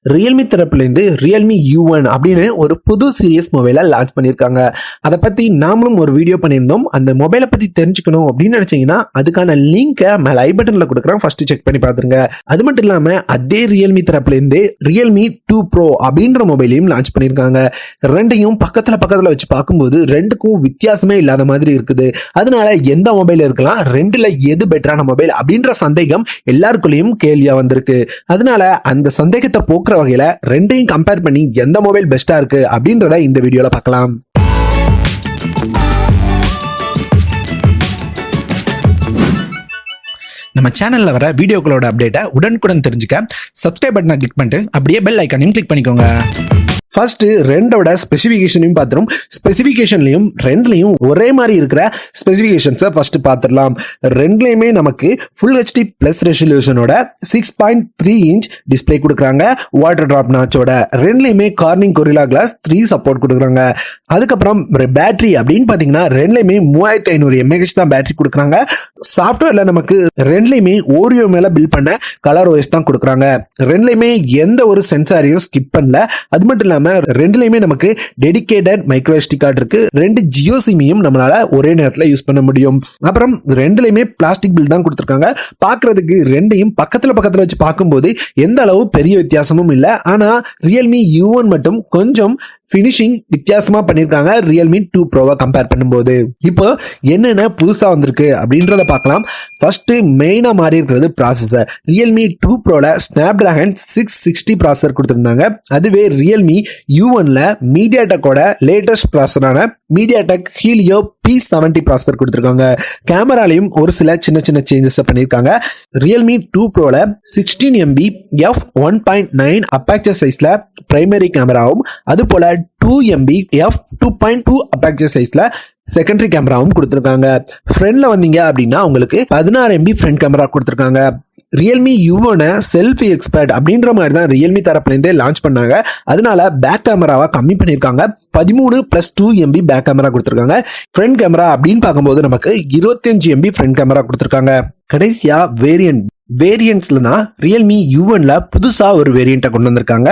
Realme தரப்புலேருந்து Realme U1 அப்படின்னு ஒரு புது சீரியஸ் மொபைலை லான்ச் பண்ணியிருக்காங்க. அதை பற்றி நாமளும் ஒரு வீடியோ பண்ணியிருந்தோம். அந்த மொபைலை பற்றி தெரிஞ்சுக்கணும் அப்படின்னு நினச்சிங்கன்னா அதுக்கான லிங்கை மேலே ஐ பட்டனில் கொடுக்குறேன், ஃபர்ஸ்ட் செக் பண்ணி பார்த்துருங்க. அது மட்டும் இல்லாமல் அதே ரியல்மி தரப்புலேருந்து ரியல்மி 2 Pro அப்படின்ற மொபைலையும் லான்ச் பண்ணியிருக்காங்க. ரெண்டையும் பக்கத்தில் வச்சு பார்க்கும்போது ரெண்டுக்கும் வித்தியாசமே இல்லாத மாதிரி இருக்குது. அதனால எந்த மொபைல் இருக்கலாம், ரெண்டுல எது பெட்டரான மொபைல் அப்படின்ற சந்தேகம் எல்லாருக்குள்ளேயும் கேள்வியா வந்திருக்கு. அதனால அந்த சந்தேகத்தை போக்குற வகையில ரெண்டையும் கம்பேர் பண்ணி எந்த மொபைல் பெஸ்டா இருக்கு அப்படின்றத இந்த வீடியோல பார்க்கலாம். நம்ம சேனல்ல வர வீடியோக்களோட அப்டேட்டை உடனுக்குடன் தெரிஞ்சுக்க சப்ஸ்கிரைப் பட்டனை கிளிக் பண்ணிட்டு அப்படியே பெல் ஐக்கானையும் கிளிக் பண்ணிக்கோங்க. ஃபர்ஸ்ட் ரெண்டோட ஸ்பெசிஃபிகேஷனையும் பார்த்துரும். ஸ்பெசிஃபிகேஷன்லையும் ரெண்டுலையும் ஒரே மாதிரி இருக்கிற ஸ்பெசிஃபிகேஷன்ஸை ஃபர்ஸ்ட் பார்த்துடலாம். ரெண்டுலையுமே நமக்கு ஃபுல் ஹெச்டி பிளஸ் ரெசல்யூஷனோட 6.3 இன்ச் டிஸ்பிளே கொடுக்குறாங்க. வாட்டர் டிராப் நாச்சோட ரெண்டுலையுமே கார்னிங் கொரில்லா கிளாஸ் 3 சப்போர்ட் கொடுக்குறாங்க. அதுக்கப்புறம் பேட்டரி அப்படின்னு பார்த்தீங்கன்னா ரெண்டுலையுமே 3500 mAh தான் பேட்டரி கொடுக்குறாங்க. சாஃப்ட்வேர்ல நமக்கு ரெண்டுலையுமே ஓரியோ மேல பில்ட் பண்ண கலர் ஓஎஸ் தான் கொடுக்குறாங்க. ரெண்டுலையுமே எந்த ஒரு சென்சாரையும் ஸ்கிப் பண்ணல. அது மட்டும் இல்லாம ரெண்டுலையுமே நமக்கு டெடிகேட்டட் மைக்ரோ எஸ்டி கார்டு இருக்கு. 2 ஜியோ சிம்மையும் நம்மளால ஒரே நேரத்தில் யூஸ் பண்ண முடியும். அப்புறம் ரெண்டுலையுமே பிளாஸ்டிக் பில் தான் கொடுத்துருக்காங்க. பார்க்கறதுக்கு ரெண்டையும் பக்கத்துல வச்சு பார்க்கும்போது எந்த அளவு பெரிய வித்தியாசமும் இல்லை. ஆனா ரியல்மி U1 மட்டும் கொஞ்சம் ஃபினிஷிங் வித்தியாசமா பண்ணியிருக்காங்க ரியல்மி 2 Proவை கம்பேர் பண்ணும்போது. இப்போ என்னென்ன புதுசா வந்திருக்கு அப்படின்றத பார்க்கலாம். ஃபர்ஸ்ட் மெயினா மாறி இருக்கிறது ப்ராசஸர். ரியல்மி 2 Proல ஸ்னாப்டிராகன் 660 ப்ராசஸர் கொடுத்திருந்தாங்க. அதுவே ரியல்மி U1ல மீடியாடெக்கோட லேட்டஸ்ட் ப்ராசஸரான மீடியாடெக் ஹீலியோ P70 ப்ராசஸர் கொடுத்திருக்காங்க. கேமராலையும் ஒரு சில சின்ன சேஞ்சஸ் பண்ணியிருக்காங்க. ரியல்மி 2 Proல 16 MB f1.9 அபேச்சர் சைஸ்ல பிரைமரி கேமராவும், அது போல 2 MB f2.2 அபேச்சர் சைஸ்ல செகண்டரி கேமராவும் கொடுத்திருக்காங்க. ஃப்ரண்ட்ல வந்தீங்க அப்படின்னா உங்களுக்கு 16 MB ஃப்ரண்ட் கேமரா கொடுத்திருக்காங்க. ரியல்மி U1 செல்ஃபி எக்ஸ்பர்ட் அப்படின்ற மாதிரி தான் ரியல்மி தரப்புலேருந்தே லான்ச் பண்ணாங்க. அதனால பேக் கேமராவை கம்மி பண்ணியிருக்காங்க. 13+2 MB பேக் கேமரா கொடுத்துருக்காங்க. ஃப்ரண்ட் கேமரா அப்படின்னு பார்க்கும்போது நமக்கு 25 MB ஃப்ரண்ட் கேமரா கொடுத்துருக்காங்க. கடைசியா வேரியன்ட்ஸ்ல தான் ரியல்மி U1ல புதுசா ஒரு வேரியண்ட்டை கொண்டு வந்திருக்காங்க.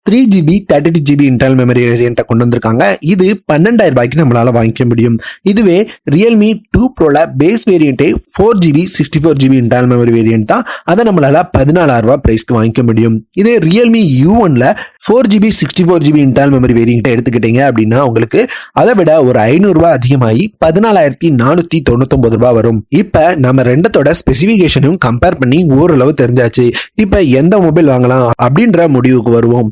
3GB 32GB இன்டர்னல் மெமரி வேரியண்ட்டை கொண்டு வந்திருக்காங்க. இது 12,000 ரூபாய்க்கு நம்மளால வாங்கிக்க முடியும். இதுவே ரியல்மி 2 Proல பேஸ் வேரியண்ட்டே 4GB 64GB internal memory variant தான். அதை நம்மளால 14,000 ரூபாய் பிரைஸ்க்கு வாங்கிக்க முடியும். இதே ரியல்மி U1ல 4GB 64GB இன்டர்னல் மெமரி வேரியண்ட்டை எடுத்துக்கிட்டீங்க அப்படின்னா உங்களுக்கு அதை விட ஒரு 500 ரூபாய் அதிகமாகி 14,499 ரூபாய் வரும். இப்ப நம்ம ரெண்டத்தோட ஸ்பெசிபிகேஷனும் கம்பேர் பண்ணி ஓரளவு தெரிஞ்சாச்சு. இப்ப எந்த மொபைல் வாங்கலாம் அப்படின்ற முடிவுக்கு வருவோம்.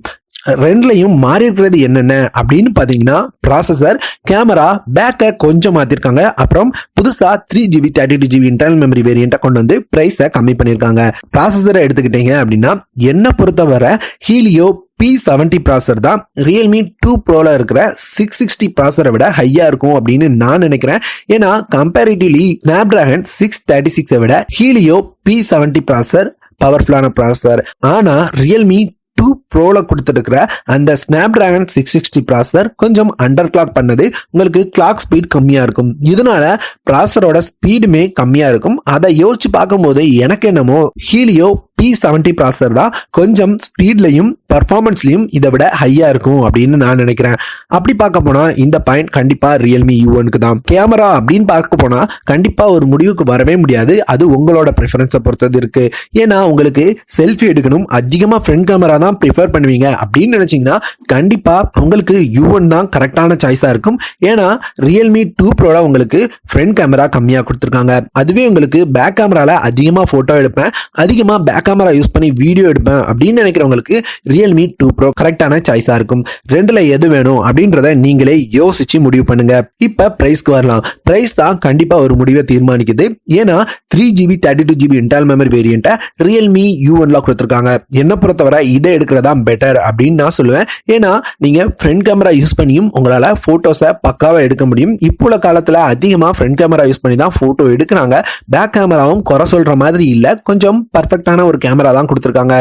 ரெண்டுலையும் மாறி இருக்கிறது என்னென்ன அப்படின்னு பாத்தீங்கன்னா ப்ராசஸர், கேமரா, பேக்கை கொஞ்சம் மாத்திருக்காங்க. அப்புறம் புதுசா 3GB 32GB இன்டர்னல் மெமரி வேரியண்ட்டை கொண்டு வந்து பிரைஸை கம்மி பண்ணிருக்காங்க. ப்ராசஸரை எடுத்துக்கிட்டீங்க அப்படின்னா என்ன பொறுத்தவரை ஹீலியோ P70 ப்ராசஸர் தான் ரியல்மி 2 Proல இருக்கிற 660 ப்ராசஸரை விட ஹையா இருக்கும் அப்படின்னு நான் நினைக்கிறேன். ஏன்னா கம்பேரிட்டிவ்லி ஸ்னாப்டிராகன் 636 விட ஹீலியோ P70 ப்ராசஸர் பவர்ஃபுல்லான ப்ராசஸர். ஆனா ரியல்மி 2 Proல கொடுத்துருக்கிற அந்த ஸ்னாப்டிராகன் 660 ப்ராசஸர் கொஞ்சம் அண்டர் கிளாக் பண்ணது. உங்களுக்கு கிளாக் ஸ்பீட் கம்மியா இருக்கும். இதனால ப்ராசஸரோட ஸ்பீடுமே கம்மியா இருக்கும். அதை யோசிச்சு பார்க்கும்போது எனக்கு என்னமோ ஹீலியோ P70 ப்ராசஸர் தான் கொஞ்சம் ஸ்பீட்லையும் பர்ஃபார்மன்ஸ்லையும் இதை விட ஹையா இருக்கும் அப்படின்னு நான் நினைக்கிறேன். அப்படி பார்க்க போனா இந்த பாயிண்ட் கண்டிப்பா ரியல்மி U1க்கு தான். கேமரா அப்படின்னு பார்க்க போனா கண்டிப்பா ஒரு முடிவுக்கு வரவே முடியாது. அது உங்களோட ப்ரிஃபரன்ஸை பொறுத்தது இருக்கு. ஏன்னா உங்களுக்கு செல்ஃபி எடுக்கணும், அதிகமா ஃப்ரண்ட் கேமரா தான் ப்ரிஃபர் பண்ணுவீங்க அப்படின்னு நினைச்சீங்கன்னா கண்டிப்பா உங்களுக்கு U1 தான் கரெக்டான சாய்ஸா இருக்கும். ஏன்னா ரியல்மி 2 Proல உங்களுக்கு ஃப்ரண்ட் கேமரா கம்மியா கொடுத்துருக்காங்க. அதுவே உங்களுக்கு பேக் கேமரால அதிகமா போட்டோ எடுப்பேன், அதிகமா பேக் கேமரா யூஸ் பண்ணி வீடியோ எடுப்பேன் அப்படின்னு நினைக்கிறவங்களுக்கு ரியல்மி 2 Pro கரெக்டான சாய்ஸா இருக்கும். ரெண்டுல எது வேணும் அப்படின்றத நீங்களே யோசிச்சு முடிவு பண்ணுங்க. இப்ப பிரைஸ்க்கு வரலாம். பிரைஸ் தான் கண்டிப்பா ஒரு முடிவை தீர்மானிக்குது. ஏன்னா 3GB 32GB இன்டர்னல் மெமரி வேரியண்ட்டை ரியல்மி U1ல கொடுத்துருக்காங்க. என்ன பொறுத்தவரை இதை எடுக்கிறதா பெட்டர் அப்படின்னு நான் சொல்லுவேன். ஏன்னா நீங்க ஃப்ரண்ட் கேமரா யூஸ் பண்ணியும் உங்களால போட்டோஸை பக்காவா எடுக்க முடியும். இப்போ உள்ள காலத்துல அதிகமா ஃப்ரண்ட் கேமரா யூஸ் பண்ணி தான் போட்டோ எடுக்கிறாங்க. பேக் கேமராவும் குறை சொல்ற மாதிரி இல்ல, கொஞ்சம் பர்ஃபெக்டான ஒரு கேமரா தான் கொடுத்துருக்காங்க.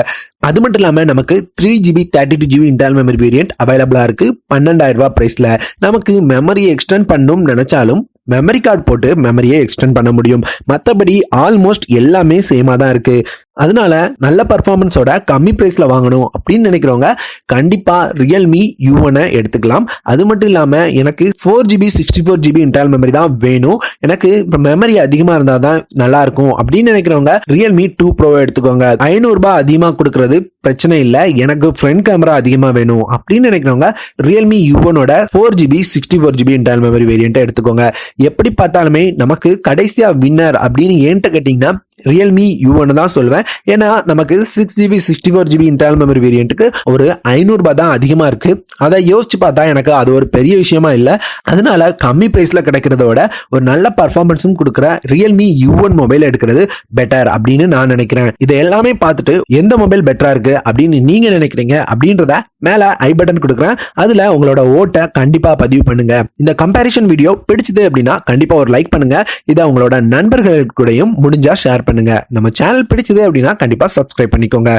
அது மட்டும் இல்லாம நமக்கு 3GB 32GB internal memory variant அவைலபிளா இருக்கு 12,000 ரூபாய் பிரைஸ்ல. நமக்கு மெமரியை எக்ஸ்டெண்ட் பண்ணணும் நினைச்சாலும் மெமரி கார்டு போட்டு மெமரியை எக்ஸ்டெண்ட் பண்ண முடியும். மற்றபடி ஆல்மோஸ்ட் எல்லாமே சேமா தான் இருக்கு. அதனால நல்ல பர்ஃபார்மன்ஸோட கம்மி பிரைஸ்ல வாங்கணும் அப்படின்னு நினைக்கிறவங்க கண்டிப்பா ரியல்மி U1 எடுத்துக்கலாம். அது மட்டும் இல்லாம எனக்கு 4GB 64GB இன்டர்னல் மெமரி தான் வேணும், எனக்கு மெமரி அதிகமா இருந்தா தான் நல்லா இருக்கும் அப்படின்னு நினைக்கிறவங்க ரியல்மி 2 Pro எடுத்துக்கோங்க. 500 ரூபாய் அதிகமா கொடுக்கறது பிரச்சனை இல்ல, எனக்கு ஃப்ரண்ட் கேமரா அதிகமா வேணும் அப்படின்னு நினைக்கிறவங்க Realme U1 4GB 64GB internal memory variant எடுத்துக்கோங்க. எப்படி பார்த்தாலுமே நமக்கு கடைசியா வின்னர் அப்படின்னு ஏன்ட்ட கேட்டீங்கன்னா ரியல்மி U1 தான் சொல்லுவேன். ஏன்னா நமக்கு 6GB 64GB இன்டர்னல் மெமரி வேரியன்ட்டுக்கு ஒரு 500 ரூபாய் தான் அதிகமா இருக்கு. அதை யோசிச்சு பார்த்தா எனக்கு அது ஒரு பெரிய விஷயமா இல்ல. அதனால கம்மி பிரைஸ்ல கிடைக்கிறதோட ஒரு நல்ல பர்ஃபார்மன்ஸும் கொடுக்குற ரியல்மி U1 மொபைல் எடுக்கிறது பெட்டர் அப்படின்னு நான் நினைக்கிறேன். இதை எல்லாமே பார்த்துட்டு எந்த மொபைல் பெட்டரா இருக்கு அப்படின்னு நீங்க நினைக்கிறீங்க அப்படின்றத மேல ஐ பட்டன் கொடுக்குறேன், அதுல உங்களோட ஓட்டை கண்டிப்பா பதிவு பண்ணுங்க. இந்த கம்பேரிஷன் வீடியோ பிடிச்சது அப்படின்னா கண்டிப்பா ஒரு லைக் பண்ணுங்க. இதை உங்களோட நண்பர்களுக்கு கூடயும் முடிஞ்சா ஷேர் பண்ணுங்க. நம்ம சேனல் பிடிச்சது அப்படின்னா கண்டிப்பா சப்ஸ்கிரைப் பண்ணிக்கோங்க.